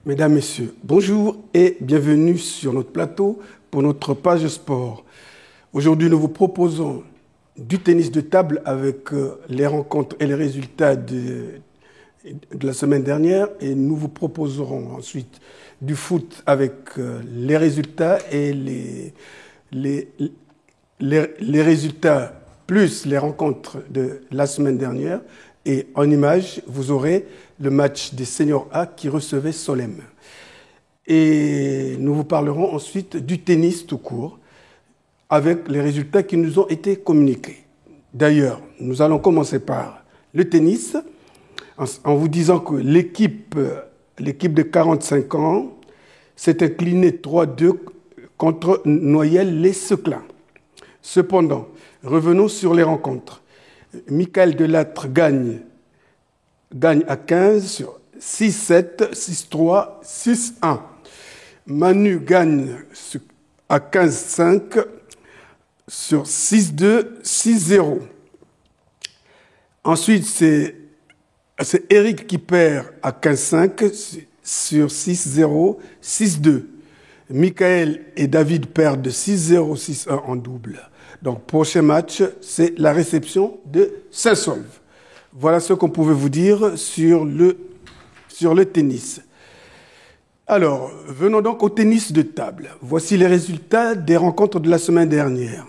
Mesdames, Messieurs, bonjour et bienvenue sur notre plateau pour notre page sport. Aujourd'hui, nous vous proposons du tennis de table avec les rencontres et les résultats de la semaine dernière et nous vous proposerons ensuite du foot avec les résultats et les résultats plus les rencontres de la semaine dernière. Et en image, vous aurez le match des Seniors A qui recevait Solem. Et nous vous parlerons ensuite du tennis tout court avec les résultats qui nous ont été communiqués. D'ailleurs, nous allons commencer par le tennis en vous disant que l'équipe de 45 ans s'est inclinée 3-2 contre Noyelles-les-Seclins. Cependant, revenons sur les rencontres. Michael Delattre gagne à 15 sur 6-7, 6-3, 6-1. Manu gagne à 15-5 sur 6-2, 6-0. Ensuite, c'est Eric qui perd à 15-5 sur 6-0, 6-2. Michael et David perdent 6-0, 6-1 en double. Donc, prochain match, c'est la réception de Saint-Saulve. Voilà ce qu'on pouvait vous dire sur le tennis. Alors, venons donc au tennis de table. Voici les résultats des rencontres de la semaine dernière.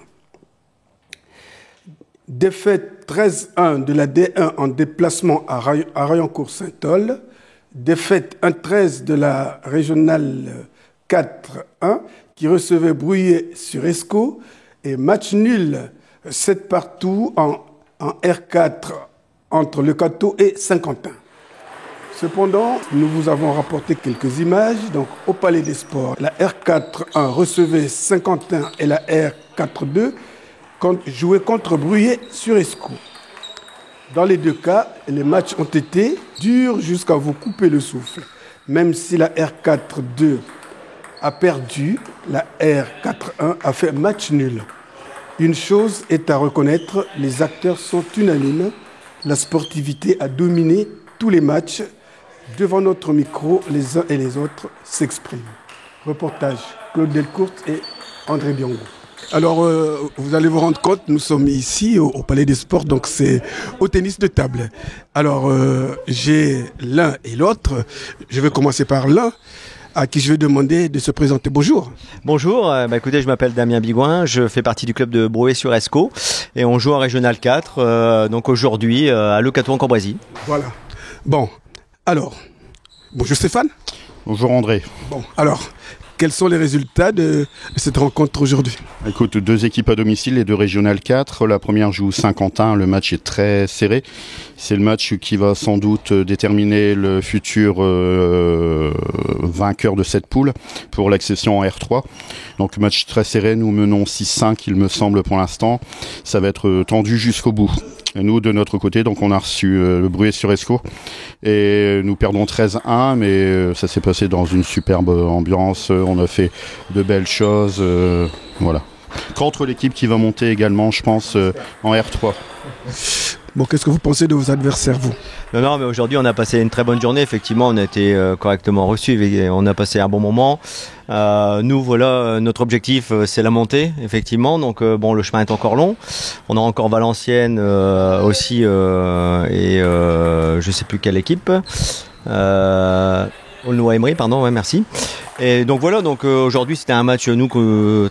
Défaite 13-1 de la D1 en déplacement à Rayancourt-Saint-Ol. Défaite 1-13 de la régionale 4-1 qui recevait Brouillet sur Escaut. Et match nul 7 partout en R4 entre Le Cateau et Saint-Quentin. Cependant, nous vous avons rapporté quelques images. Donc, au Palais des Sports, la R4-1 recevait Saint-Quentin et la R4-2 jouaient contre Brouillet sur Escaut. Dans les deux cas, les matchs ont été durs jusqu'à vous couper le souffle. Même si la R4-2 a perdu, la R4-1 a fait match nul. Une chose est à reconnaître, les acteurs sont unanimes. La sportivité a dominé tous les matchs. Devant notre micro, les uns et les autres s'expriment. Reportage, Claude Delcourt et André Biongo. Alors, vous allez vous rendre compte, nous sommes ici au Palais des Sports, donc c'est au tennis de table. Alors, j'ai l'un et l'autre. Je vais commencer par l'un, à qui je vais demander de se présenter. Bonjour. Bonjour, écoutez, je m'appelle Damien Bigouin, je fais partie du club de Brouillet-sur-Escaut et on joue en Régional 4, donc aujourd'hui à Le Cateau en Cambrésis. Voilà. Bon, alors, bonjour Stéphane. Bonjour André. Bon, alors, quels sont les résultats de cette rencontre aujourd'hui ? Écoute, deux équipes à domicile, les deux Régional 4. La première joue Saint-Quentin, le match est très serré. C'est le match qui va sans doute déterminer le futur vainqueur de cette poule pour l'accession en R3. Donc le match très serré, nous menons 6-5 il me semble pour l'instant. Ça va être tendu jusqu'au bout. Et nous, de notre côté, donc on a reçu le Brouillet-sur-Escaut et nous perdons 13-1, mais ça s'est passé dans une superbe ambiance. On a fait de belles choses, voilà. Contre l'équipe qui va monter également, je pense, en R3. Bon, qu'est-ce que vous pensez de vos adversaires, vous ? Non, mais aujourd'hui on a passé une très bonne journée, effectivement, on a été correctement reçus et on a passé un bon moment. Nous, voilà, notre objectif c'est la montée, effectivement, donc le chemin est encore long. On a encore Valenciennes aussi et je sais plus quelle équipe. Aulnois-Emery, pardon, ouais, merci. Et donc voilà, aujourd'hui c'était un match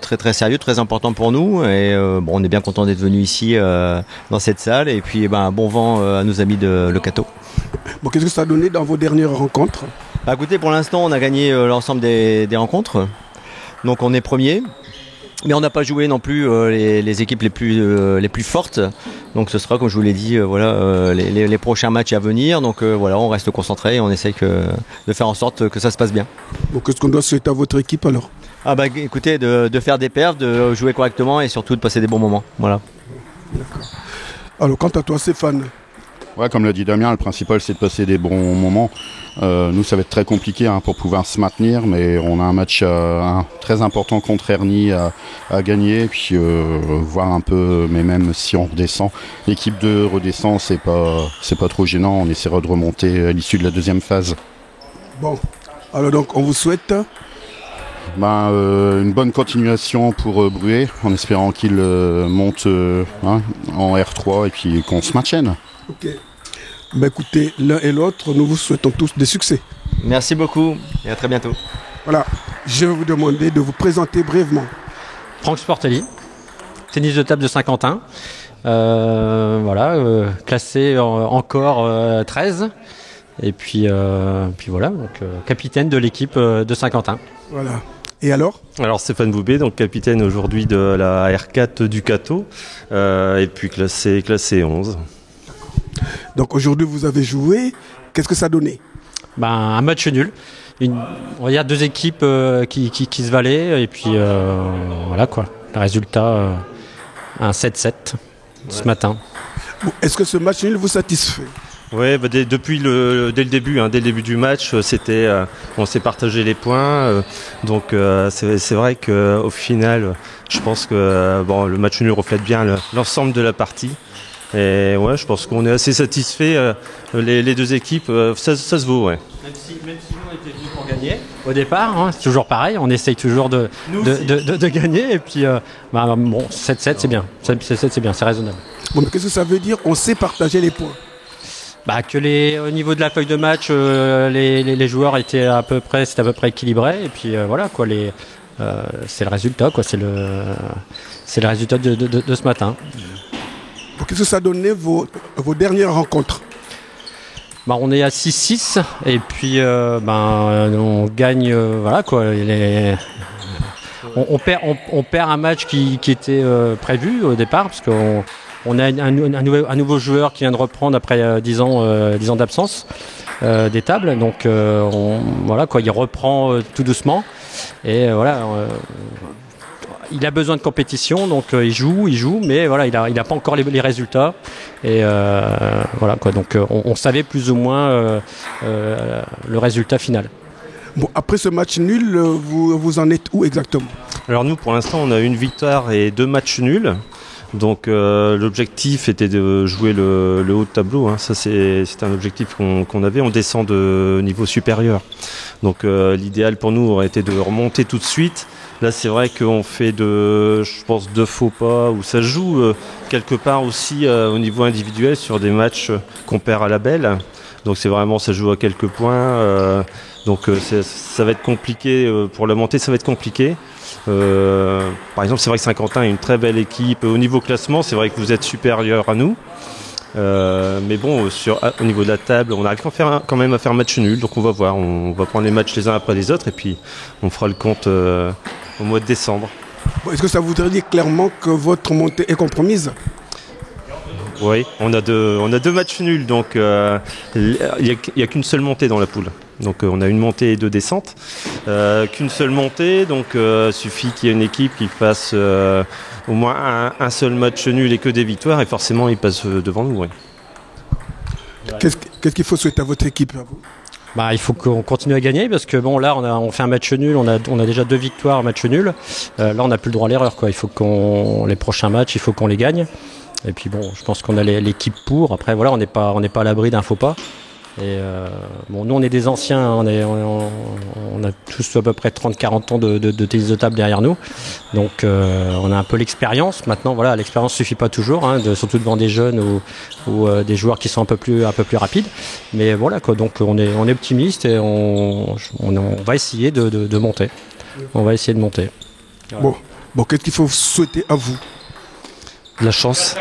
très très sérieux, très important pour nous et on est bien content d'être venu ici dans cette salle et puis bon vent à nos amis de Le Cateau. Bon, qu'est-ce que ça a donné dans vos dernières rencontres ? Écoutez, pour l'instant on a gagné l'ensemble des rencontres, donc on est premier. Mais on n'a pas joué non plus les équipes les plus fortes. Donc ce sera, comme je vous l'ai dit, les prochains matchs à venir. Donc on reste concentré et on essaye de faire en sorte que ça se passe bien. Bon, qu'est-ce qu'on doit souhaiter à votre équipe alors ? Écoutez, de faire des perfs, de jouer correctement et surtout de passer des bons moments. Voilà. D'accord. Alors quant à toi Stéphane ? Ouais, comme l'a dit Damien, le principal c'est de passer des bons moments. Nous ça va être très compliqué pour pouvoir se maintenir, mais on a un match très important contre Ernie à gagner, puis voir un peu, mais même si on redescend, l'équipe 2 redescend, c'est pas trop gênant, on essaiera de remonter à l'issue de la deuxième phase. Bon, Alors donc, on vous souhaite Une bonne continuation pour Bruay, en espérant qu'il monte en R3 et puis qu'on se maintienne. Ok. Écoutez, l'un et l'autre, nous vous souhaitons tous des succès. Merci beaucoup et à très bientôt. Voilà, je vais vous demander de vous présenter brièvement. Franck Sportelli, tennis de table de Saint-Quentin. Classé encore 13. Et puis voilà, donc capitaine de l'équipe de Saint-Quentin. Voilà. Et alors Stéphane Boubé, donc capitaine aujourd'hui de la R4 du Cateau, et puis classé 11. Donc aujourd'hui vous avez joué, qu'est-ce que ça donnait? Un match nul. On va dire deux équipes qui se valaient, et puis voilà quoi. Le résultat, un 7-7 ce matin. Bon, est-ce que ce match nul vous satisfait? Oui, dès le début du match, on s'est partagé les points. Donc c'est vrai qu'au final, je pense que le match nul reflète bien l'ensemble de la partie. Et ouais, je pense qu'on est assez satisfait. Les deux équipes, ça se vaut, ouais. Même si nous on était venus pour gagner au départ, c'est toujours pareil, on essaye toujours de gagner. Et puis 7-7 c'est bien, 7-7 c'est bien, c'est raisonnable. Bon, mais qu'est-ce que ça veut dire? On sait partager les points. Au niveau de la feuille de match, les joueurs étaient à peu près équilibré. Et puis voilà quoi, c'est le résultat quoi, c'est le résultat de ce matin. Bon, qu'est-ce que ça donnait vos dernières rencontres? On est à 6-6 et puis on gagne voilà quoi. On perd un match qui était prévu au départ parce qu'on a un nouveau joueur qui vient de reprendre après 10 ans d'absence des tables. Donc voilà quoi, il reprend tout doucement et voilà. Il a besoin de compétition, donc il joue, mais voilà, il a pas encore les résultats. Et voilà quoi, donc on savait plus ou moins le résultat final. Bon, après ce match nul, vous en êtes où exactement? Alors nous, pour l'instant, on a une victoire et 2 matchs nuls. Donc l'objectif était de jouer le haut de tableau. Ça c'est un objectif qu'on avait. On descend de niveau supérieur. Donc l'idéal pour nous aurait été de remonter tout de suite. Là c'est vrai qu'on fait deux faux pas où ça se joue quelque part aussi au niveau individuel sur des matchs qu'on perd à la belle. Donc c'est vraiment, ça joue à quelques points. Donc ça va être compliqué pour la montée, ça va être compliqué. Par exemple, c'est vrai que Saint-Quentin est une très belle équipe. Au niveau classement, c'est vrai que vous êtes supérieur à nous. Mais bon, au niveau de la table, on arrive quand même à faire match nul. Donc on va voir, on va prendre les matchs les uns après les autres et puis on fera le compte au mois de décembre. Bon, est-ce que ça voudrait dire clairement que votre montée est compromise? Oui, on a deux matchs nuls, donc il n'y a qu'une seule montée dans la poule. Donc on a une montée et 2 descentes. Qu'une seule montée, donc suffit qu'il y ait une équipe qui fasse au moins un seul match nul et que des victoires, et forcément ils passent devant nous. Ouais. Qu'est-ce qu'il faut souhaiter à votre équipe, à vous? Il faut qu'on continue à gagner parce que bon là on fait un match nul, on a déjà 2 victoires, match nul. Là on n'a plus le droit à l'erreur quoi. Il faut les prochains matchs, il faut qu'on les gagne. Et puis bon, je pense qu'on a l'équipe pour. Après voilà, on n'est pas à l'abri d'un faux pas. Et nous on est des anciens, on a tous à peu près 30-40 ans de tennis de table derrière nous. Donc on a un peu l'expérience. Maintenant voilà, l'expérience suffit pas toujours, surtout devant des jeunes ou des joueurs qui sont un peu plus rapides. Mais voilà quoi, donc on est optimiste et on va essayer de monter. On va essayer de monter. Voilà. Bon, qu'est-ce qu'il faut souhaiter à vous? De la chance.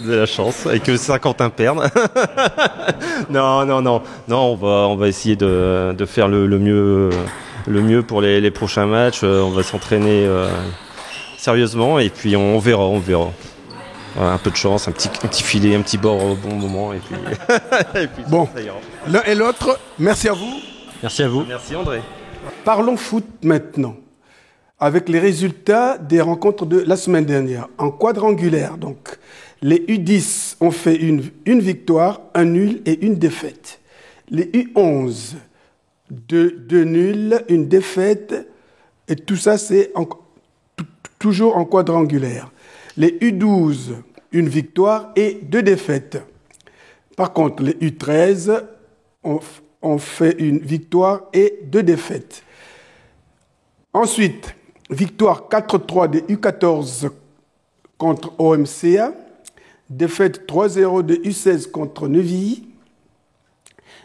De la chance. Et que Saint-Quentin perde. Non, on va essayer de faire le mieux pour les prochains matchs. On va s'entraîner sérieusement et puis on verra. Voilà, un peu de chance, un petit filet, un petit bord au bon moment. Et puis bon, l'un et l'autre, merci à vous. Merci à vous. Merci André. Parlons foot maintenant, avec les résultats des rencontres de la semaine dernière. En quadrangulaire, donc, les U10 ont fait une victoire, un nul et une défaite. Les U11, deux nuls, une défaite, et tout ça, c'est toujours en quadrangulaire. Les U12, une victoire et 2 défaites. Par contre, les U13 ont fait une victoire et 2 défaites. Ensuite, victoire 4-3 des U14 contre OMCA, défaite 3-0 des U16 contre Neuville,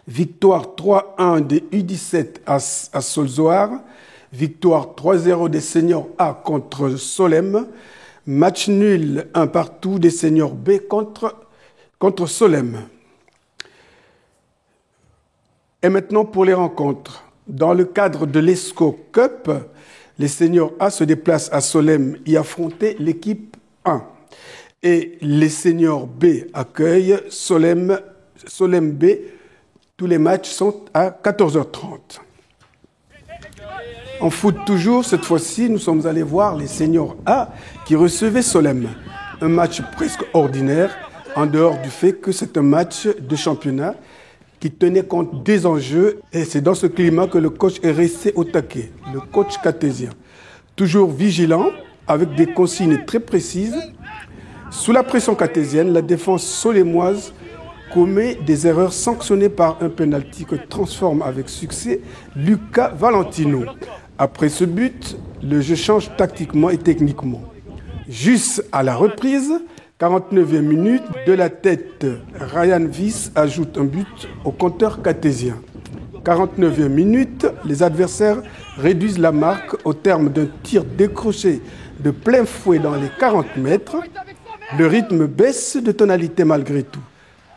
victoire 3-1 des U17 à Solzoar, victoire 3-0 des seniors A contre Solem, match nul 1 partout des seniors B contre Solem. Et maintenant pour les rencontres. Dans le cadre de l'ESCO Cup, les seniors A se déplacent à Solem y affronter l'équipe 1. Et les seniors B accueillent Solem B. Tous les matchs sont à 14h30. En foot toujours, cette fois-ci, nous sommes allés voir les seniors A qui recevaient Solem. Un match presque ordinaire, en dehors du fait que c'est un match de championnat qui tenait compte des enjeux. Et c'est dans ce climat que le coach est resté au taquet, le coach cartésien. Toujours vigilant, avec des consignes très précises. Sous la pression cartésienne, la défense solémoise commet des erreurs sanctionnées par un pénalty que transforme avec succès Lucas Valentino. Après ce but, le jeu change tactiquement et techniquement. Juste à la reprise, 49e minute, de la tête, Ryan Viss ajoute un but au compteur cartésien. 49e minute, les adversaires réduisent la marque au terme d'un tir décroché de plein fouet dans les 40 mètres. Le rythme baisse de tonalité malgré tout.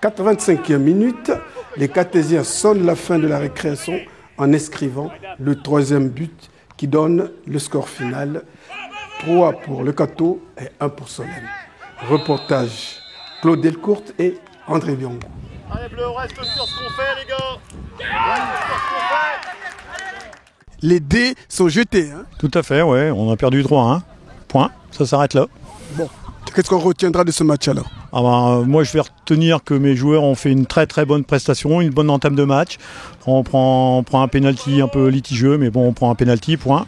85e minute, les cartésiens sonnent la fin de la récréation en inscrivant le 3e but qui donne le score final. 3 pour le Cateau et 1 pour Solem. Reportage Claude Delcourt et André Bianco. Allez Bleu, on reste sur ce qu'on fait les gars. On reste sur ce qu'on fait. Les dés sont jetés. Hein? Tout à fait, ouais. On a perdu 3-1. Point. Ça s'arrête là. Bon. Qu'est-ce qu'on retiendra de ce match alors? Moi, je vais retenir que mes joueurs ont fait une très très bonne prestation, une bonne entame de match. On prend un pénalty un peu litigieux, mais bon, on prend un pénalty, point.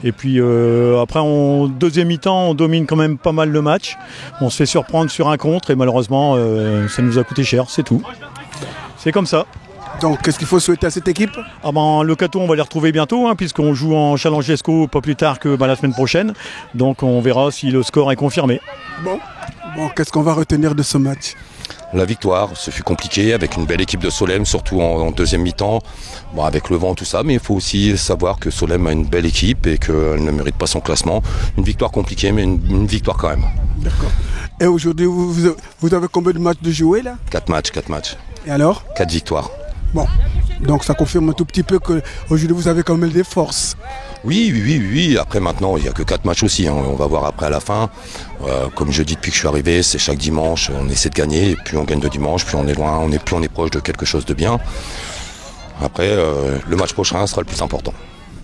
Et puis après, en deuxième mi-temps, on domine quand même pas mal le match. On se fait surprendre sur un contre et malheureusement, ça nous a coûté cher, c'est tout. C'est comme ça. Donc, qu'est-ce qu'il faut souhaiter à cette équipe? Le Cateau, on va les retrouver bientôt, puisqu'on joue en Challenge ESCO pas plus tard que la semaine prochaine. Donc, on verra si le score est confirmé. Bon, qu'est-ce qu'on va retenir de ce match? La victoire, ce fut compliqué avec une belle équipe de Solem, surtout en deuxième mi-temps, avec le vent, tout ça, mais il faut aussi savoir que Solem a une belle équipe et qu'elle ne mérite pas son classement. Une victoire compliquée, mais une victoire quand même. D'accord. Et aujourd'hui, vous avez combien de matchs de jouer là? 4 matchs. Et alors? 4 victoires. Bon, donc ça confirme un tout petit peu qu'aujourd'hui vous avez quand même des forces. Oui. Après maintenant, il n'y a que 4 matchs aussi. On va voir après à la fin. Comme je dis depuis que je suis arrivé, c'est chaque dimanche, on essaie de gagner. Et plus on gagne de dimanche, plus on est loin, plus on est proche de quelque chose de bien. Après, le match prochain sera le plus important.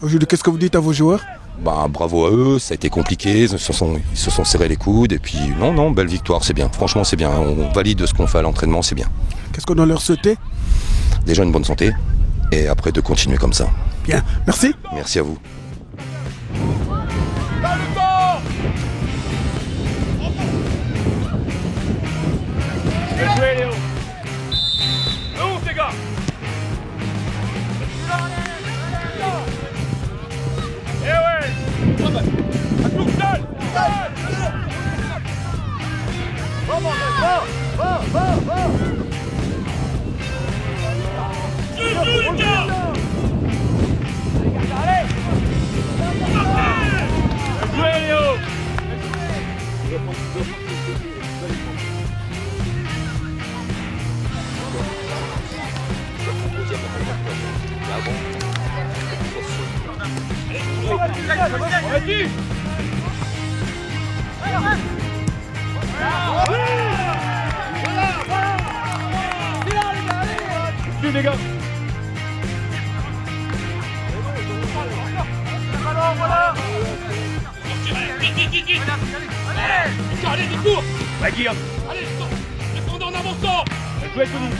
Aujourd'hui, qu'est-ce que vous dites à vos joueurs? Bravo à eux, ça a été compliqué, ils se sont serrés les coudes. Et puis non, belle victoire, c'est bien. Franchement, c'est bien. On valide ce qu'on fait à l'entraînement, c'est bien. Qu'est-ce qu'on doit leur souhaiter? Déjà une bonne santé. Et après de continuer comme ça. Bien, merci. Merci à vous. Bien joué Léo. Ouf les gars. Eh ouais. À tout seul. Va. Joue les gars. Allez. Bien joué Léo. Les gars. Voilà. Vite. Allez, du cours. Ouais, Guillaume. Allez, défendez en avançant. Jouez tout nous.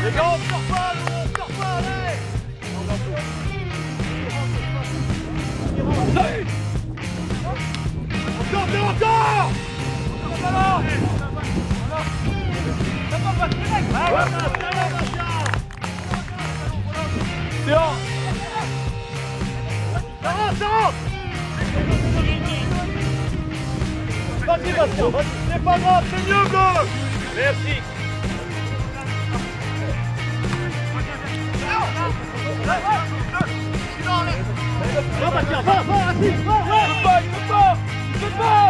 Les gars, on sort pas, allez. Encore. Vas-y Bastien, vas-y, c'est pas grave, c'est mieux bleu. Merci. Va Bastien, va, assis, va. Il peut pas.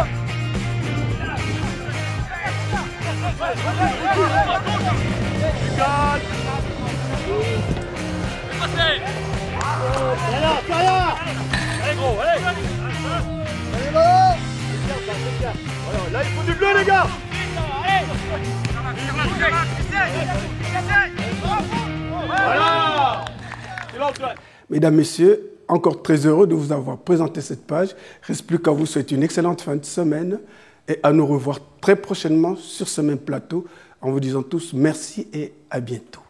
Allez gros, allez. Là il faut du bleu les gars. Voilà. Mesdames, Messieurs, encore très heureux de vous avoir présenté cette page. Il ne reste plus qu'à vous souhaiter une excellente fin de semaine et à nous revoir très prochainement sur ce même plateau en vous disant tous merci et à bientôt.